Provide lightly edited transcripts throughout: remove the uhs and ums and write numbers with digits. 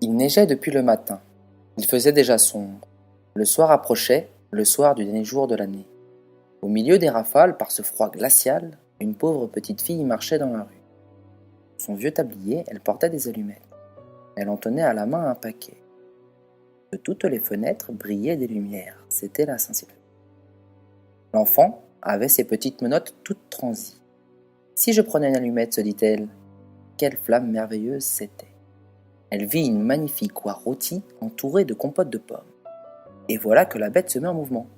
Il neigeait depuis le matin. Il faisait déjà sombre. Le soir approchait, le soir du dernier jour de l'année. Au milieu des rafales, par ce froid glacial, une pauvre petite fille marchait dans la rue. Son vieux tablier, elle portait des allumettes. Elle en tenait à la main un paquet. De toutes les fenêtres brillaient des lumières. C'était la Saint-Sylvestre. L'enfant avait ses petites menottes toutes transies. Si je prenais une allumette, se dit-elle, quelle flamme merveilleuse c'était. Elle vit une magnifique oie rôtie entourée de compote de pommes. Et voilà que la bête se met en mouvement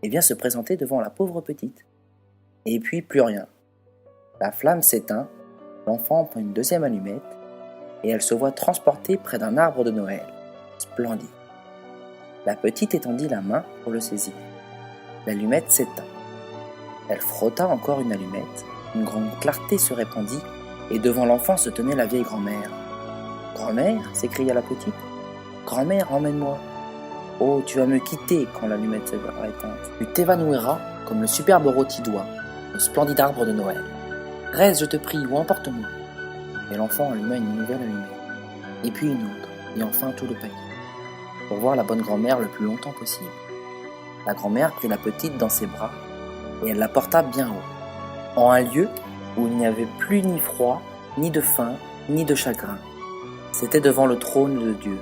et vient se présenter devant la pauvre petite. Et puis plus rien. La flamme s'éteint, l'enfant prend une deuxième allumette et elle se voit transportée près d'un arbre de Noël. Splendide. La petite étendit la main pour le saisir. L'allumette s'éteint. Elle frotta encore une allumette, une grande clarté se répandit et devant l'enfant se tenait la vieille grand-mère. « Grand-mère » s'écria la petite. « Grand-mère, emmène-moi. Oh, tu vas me quitter quand l'allumette sera éteinte. Tu t'évanouiras comme le superbe rôti d'oie, le splendide arbre de Noël. Reste, je te prie, ou emporte-moi. » Et l'enfant alluma une nouvelle allumette, et puis une autre, et enfin tout le paquet, pour voir la bonne grand-mère le plus longtemps possible. La grand-mère prit la petite dans ses bras, et elle la porta bien haut, en un lieu où il n'y avait plus ni froid, ni de faim, ni de chagrin. C'était devant le trône de Dieu.